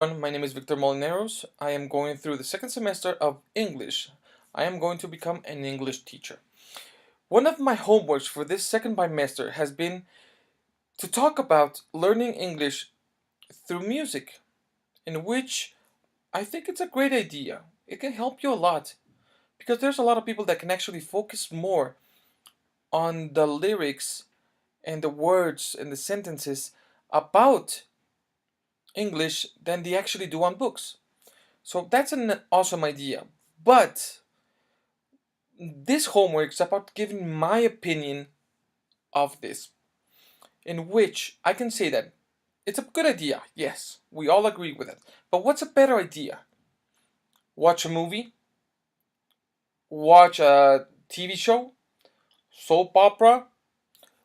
My name is Victor Molineros. I am going through the second semester of English. I am going to become an English teacher. One of my homeworks for this second bimester has been to talk about learning English through music, in which I think it's a great idea. It can help you a lot because there's a lot of people that can actually focus more on the lyrics and the words and the sentences about English than they actually do on books. So that's an awesome idea. But this homework is about giving my opinion of this, in which I can say that it's a good idea. Yes, we all agree with it. But what's a better idea? Watch a movie, watch a TV show, soap opera,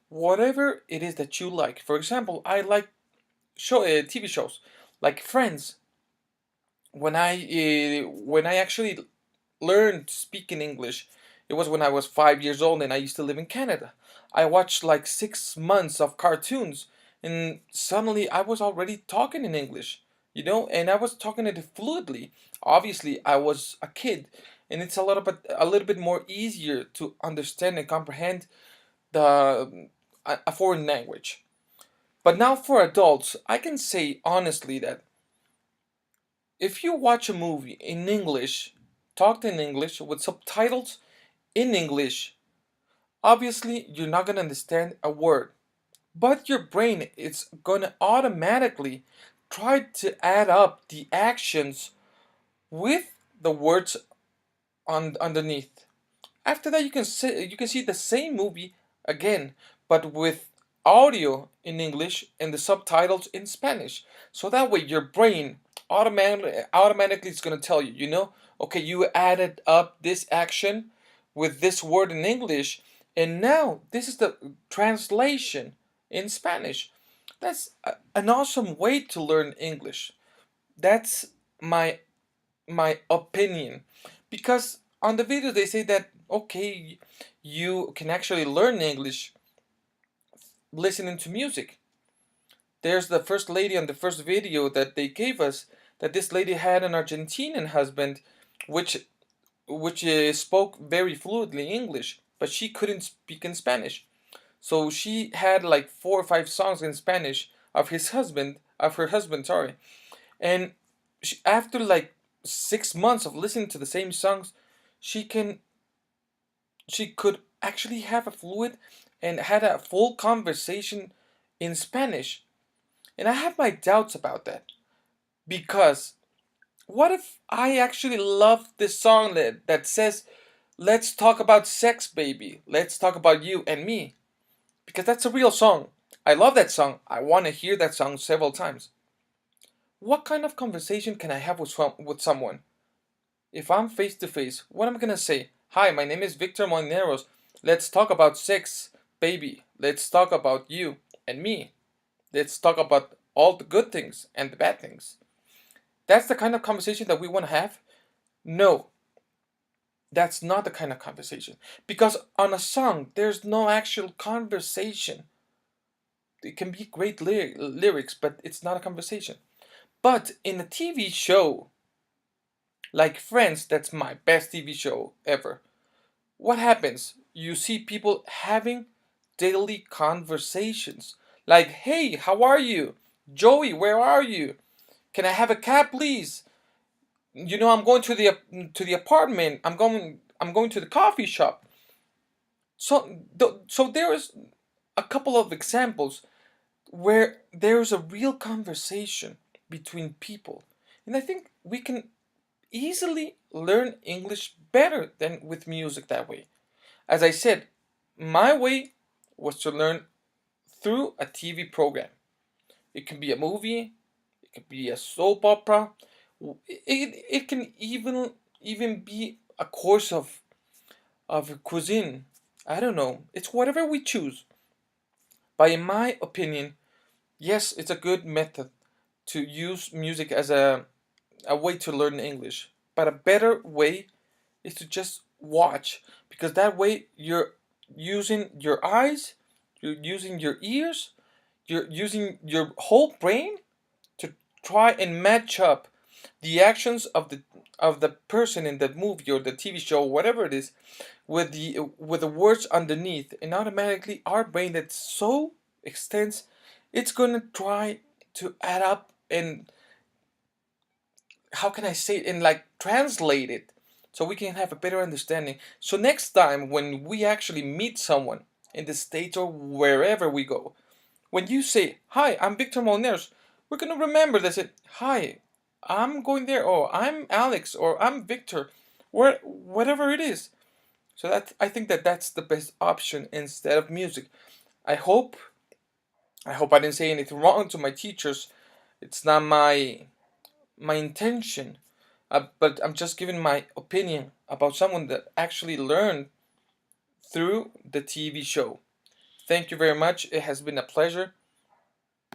whatever it is that you like. For example, I like TV shows like Friends. When I actually learned to speak in English, it was when I was 5 years old and I used to live in Canada. I watched like 6 months of cartoons and suddenly I was already talking in English, and I was talking it fluidly. Obviously, I was a kid and it's a little bit more easier to understand and comprehend a foreign language. But now for adults, I can say honestly that if you watch a movie in English, talked in English with subtitles in English, obviously you're not going to understand a word. But your brain is going to automatically try to add up the actions with the words underneath. After that you can see the same movie again, but with audio in English and the subtitles in Spanish. So that way your brain automatically is going to tell you, okay, you added up this action with this word in English, and now this is the translation in Spanish. That's an awesome way to learn English. That's my opinion, because on the video they say that okay, you can actually learn English listening to music. There's the first lady on the first video that they gave us, that this lady had an Argentinian husband, which spoke very fluently English, but she couldn't speak in Spanish. So she had like 4 or 5 songs in Spanish of her husband, sorry. And after like 6 months of listening to the same songs, she can she could actually have a fluid and had a full conversation in Spanish. And I have my doubts about that, because what if I actually love this song that says, "Let's talk about sex, baby. Let's talk about you and me." Because that's a real song. I love that song. I want to hear that song several times. What kind of conversation can I have with someone? If I'm face to face, what am I gonna say? Hi, my name is Victor Moineros. Let's talk about sex, baby. Let's talk about you and me. Let's talk about all the good things and the bad things. That's the kind of conversation that we want to have? No, that's not the kind of conversation. Because on a song, there's no actual conversation. It can be great lyrics, but it's not a conversation. But in a TV show, like Friends, that's my best TV show ever. What happens? You see people having daily conversations. Like, hey, how are you? Joey, where are you? Can I have a cab, please? I'm going to the apartment. I'm going to the coffee shop. So there is a couple of examples where there is a real conversation between people, and I think we can easily learn English better than with music that way. As I said, my way was to learn through a TV program. It can be a movie, it can be a soap opera, it can even be a course of cuisine. I don't know. It's whatever we choose. But in my opinion, yes, it's a good method to use music as a way to learn English. But a better way is to just watch, because that way you're using your eyes, you're using your ears, you're using your whole brain to try and match up the actions of the person in that movie or the TV show, whatever it is, with the words underneath, and automatically our brain that's so extensive, it's gonna try to add up and, how can I say it, and like translate it so we can have a better understanding. So next time when we actually meet someone in the States or wherever we go, when you say, "Hi, I'm Victor Molneros," we're gonna remember that say, "Hi, I'm going there," or "I'm Alex," or "I'm Victor," whatever it is. So that, I think that that's the best option instead of music. I hope I didn't say anything wrong to my teachers. It's not my intention, but I'm just giving my opinion about someone that actually learned through the TV show. Thank you very much. It has been a pleasure.